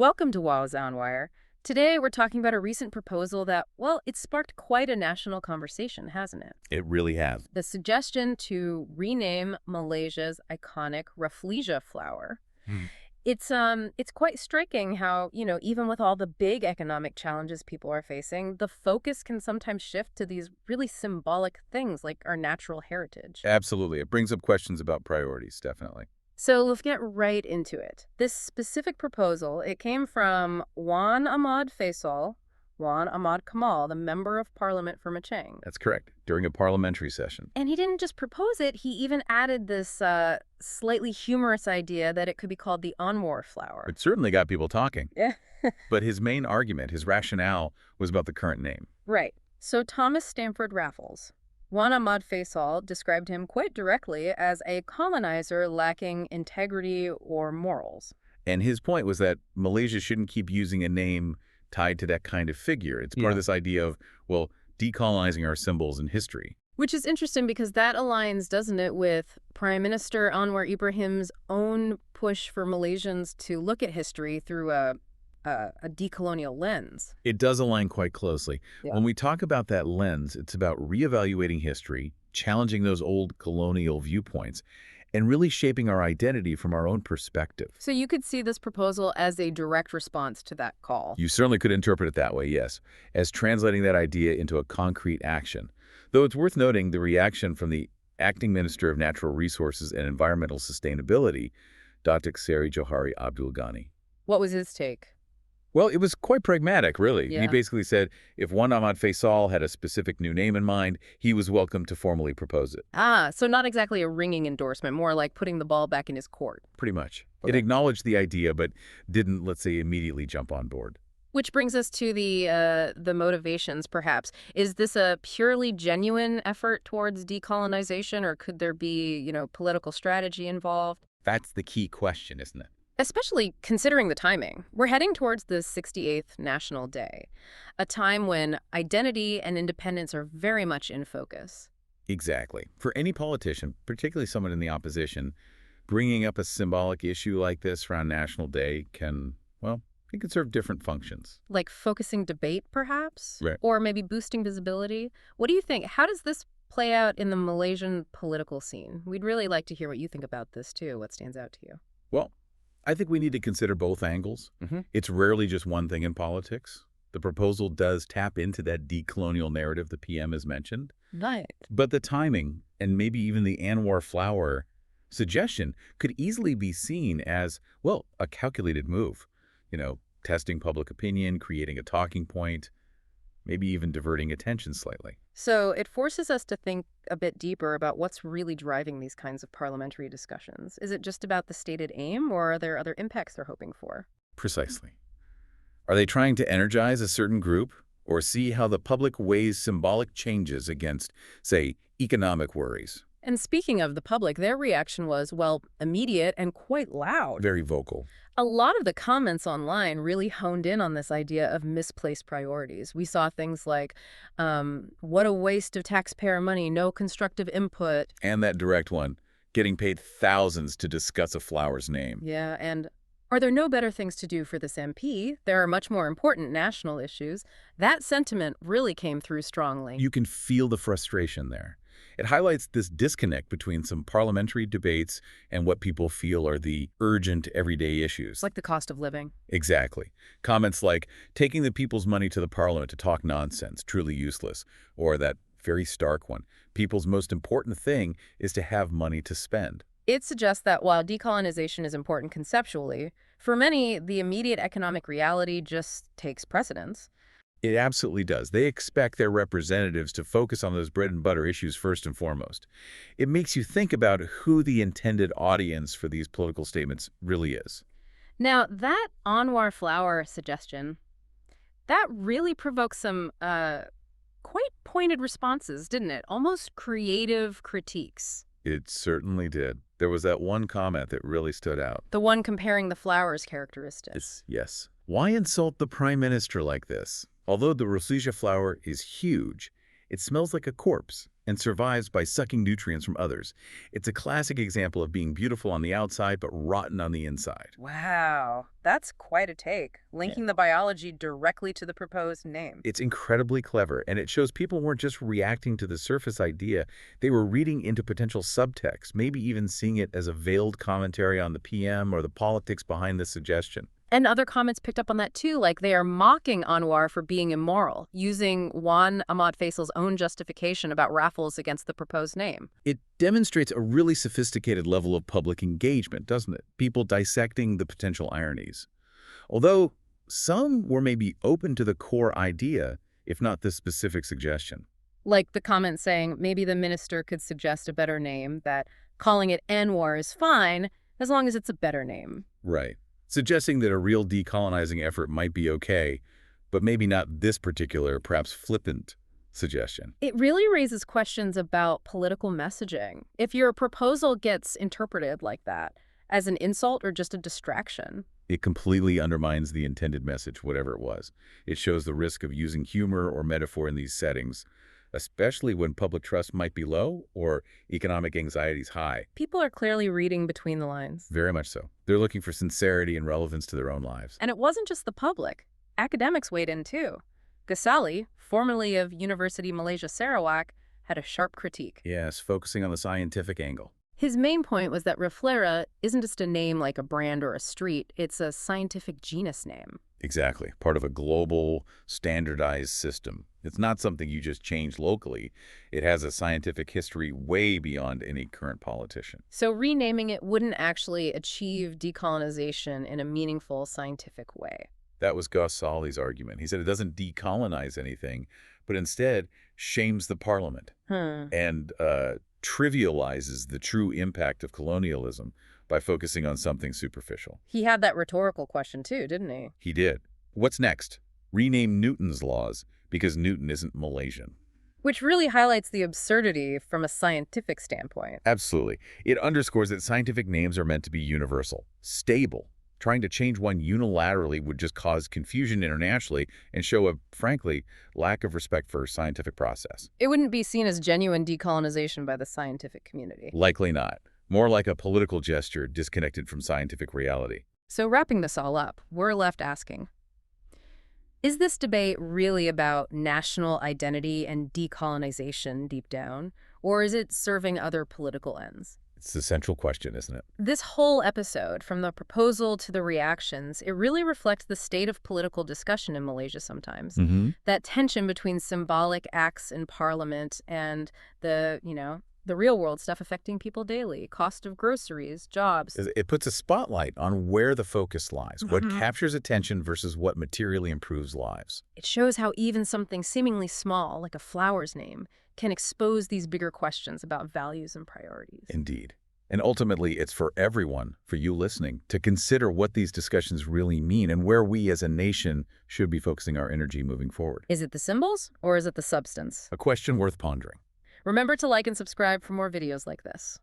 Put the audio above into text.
Welcome to Wow's Anwar. Today we're talking about a recent proposal that, well, it's sparked quite a national conversation, hasn't it? It really has. The suggestion to rename Malaysia's iconic Rafflesia flower. Hmm. It's quite striking how, even with all the big economic challenges people are facing, the focus can sometimes shift to these really symbolic things like our natural heritage. Absolutely. It brings up questions about priorities, definitely. So let's get right into it. This specific proposal, it came from Ahmad Fayhsal, Ahmad Kamal, the member of parliament for Machang. That's correct. During a parliamentary session. And he didn't just propose it, he even added this slightly humorous idea that it could be called the Anwar flower. It certainly got people talking. Yeah. But his main argument, his rationale, was about the current name. Right. So Thomas Stamford Raffles, Juan Ahmad Fayhsal described him quite directly as a colonizer lacking integrity or morals. And his point was that Malaysia shouldn't keep using a name tied to that kind of figure. It's part of this idea of, well, decolonizing our symbols and history. Which is interesting because that aligns, doesn't it, with Prime Minister Anwar Ibrahim's own push for Malaysians to look at history through a decolonial lens. It does align quite closely. Yeah. When we talk about that lens, it's about reevaluating history, challenging those old colonial viewpoints, and really shaping our identity from our own perspective. So you could see this proposal as a direct response to that call. You certainly could interpret it that way, yes, as translating that idea into a concrete action. Though it's worth noting the reaction from the Acting Minister of Natural Resources and Environmental Sustainability, Dr. Seri Johari Abdul Ghani. What was his take? Well, it was quite pragmatic, really. Yeah. He basically said if Juan Ahmad Fayhsal had a specific new name in mind, he was welcome to formally propose it. So not exactly a ringing endorsement, more like putting the ball back in his court. Pretty much. Okay. It acknowledged the idea, but didn't, let's say, immediately jump on board. Which brings us to the motivations, perhaps. Is this a purely genuine effort towards decolonization, or could there be, political strategy involved? That's the key question, isn't it? Especially considering the timing. We're heading towards the 68th National Day, a time when identity and independence are very much in focus. Exactly. For any politician, particularly someone in the opposition, bringing up a symbolic issue like this around National Day can, well, it can serve different functions. Like focusing debate, perhaps? Right. Or maybe boosting visibility? What do you think? How does this play out in the Malaysian political scene? We'd really like to hear what you think about this, too. What stands out to you? Well, I think we need to consider both angles. It's rarely just one thing in politics. The proposal does tap into that decolonial narrative the PM has mentioned. Right. But the timing, and maybe even the Anwar flower suggestion, could easily be seen as, well, a calculated move. Testing public opinion, creating a talking point, maybe even diverting attention slightly. So it forces us to think a bit deeper about what's really driving these kinds of parliamentary discussions. Is it just about the stated aim, or are there other impacts they're hoping for? Precisely. Are they trying to energize a certain group, or see how the public weighs symbolic changes against, say, economic worries? And speaking of the public, their reaction was, well, immediate and quite loud. Very vocal. A lot of the comments online really honed in on this idea of misplaced priorities. We saw things like, what a waste of taxpayer money, no constructive input. And that direct one, getting paid thousands to discuss a flower's name. Yeah, and are there no better things to do for this MP? There are much more important national issues. That sentiment really came through strongly. You can feel the frustration there. It highlights this disconnect between some parliamentary debates and what people feel are the urgent everyday issues. Like the cost of living. Exactly. Comments like, taking the people's money to the parliament to talk nonsense, truly useless. Or that very stark one, people's most important thing is to have money to spend. It suggests that while decolonization is important conceptually, for many, the immediate economic reality just takes precedence. It absolutely does. They expect their representatives to focus on those bread and butter issues first and foremost. It makes you think about who the intended audience for these political statements really is. Now, that Anwar flower suggestion, that really provoked some quite pointed responses, didn't it? Almost creative critiques. It certainly did. There was that one comment that really stood out. The one comparing the flower's characteristics. Yes. Why insult the prime minister like this? Although the Rafflesia flower is huge, it smells like a corpse, and survives by sucking nutrients from others. It's a classic example of being beautiful on the outside but rotten on the inside. Wow, that's quite a take, linking the biology directly to the proposed name. It's incredibly clever, and it shows people weren't just reacting to the surface idea, they were reading into potential subtext, maybe even seeing it as a veiled commentary on the PM or the politics behind the suggestion. And other comments picked up on that too, like they are mocking Anwar for being immoral, using Ahmad Faysal's own justification about raffles against the proposed name. It demonstrates a really sophisticated level of public engagement, doesn't it? People dissecting the potential ironies. Although some were maybe open to the core idea, if not the specific suggestion. Like the comment saying maybe the minister could suggest a better name, that calling it Anwar is fine as long as it's a better name. Right. Suggesting that a real decolonizing effort might be okay, but maybe not this particular, perhaps flippant suggestion. It really raises questions about political messaging. If your proposal gets interpreted like that, as an insult or just a distraction. It completely undermines the intended message, whatever it was. It shows the risk of using humor or metaphor in these settings, especially when public trust might be low or economic anxieties high. People are clearly reading between the lines. Very much so. They're looking for sincerity and relevance to their own lives. And it wasn't just the public. Academics weighed in too. Ghazali, formerly of University Malaysia Sarawak, had a sharp critique. Yes, focusing on the scientific angle. His main point was that Rafflesia isn't just a name like a brand or a street, it's a scientific genus name. Exactly. Part of a global, standardized system. It's not something you just change locally. It has a scientific history way beyond any current politician. So renaming it wouldn't actually achieve decolonization in a meaningful scientific way. That was Ghazali's argument. He said it doesn't decolonize anything, but instead shames the parliament and trivializes the true impact of colonialism by focusing on something superficial. He had that rhetorical question too, didn't he? He did. What's next? Rename Newton's laws because Newton isn't Malaysian. Which really highlights the absurdity from a scientific standpoint. Absolutely. It underscores that scientific names are meant to be universal, stable. Trying to change one unilaterally would just cause confusion internationally and show a, frankly, lack of respect for scientific process. It wouldn't be seen as genuine decolonization by the scientific community. Likely not. More like a political gesture disconnected from scientific reality. So wrapping this all up, we're left asking, is this debate really about national identity and decolonization deep down, or is it serving other political ends? It's the central question, isn't it? This whole episode, from the proposal to the reactions, it really reflects the state of political discussion in Malaysia sometimes. That tension between symbolic acts in parliament and the real world stuff affecting people daily, cost of groceries, jobs. It puts a spotlight on where the focus lies, what captures attention versus what materially improves lives. It shows how even something seemingly small, like a flower's name, can expose these bigger questions about values and priorities. Indeed. And ultimately, it's for everyone, for you listening, to consider what these discussions really mean and where we as a nation should be focusing our energy moving forward. Is it the symbols or is it the substance? A question worth pondering. Remember to like and subscribe for more videos like this.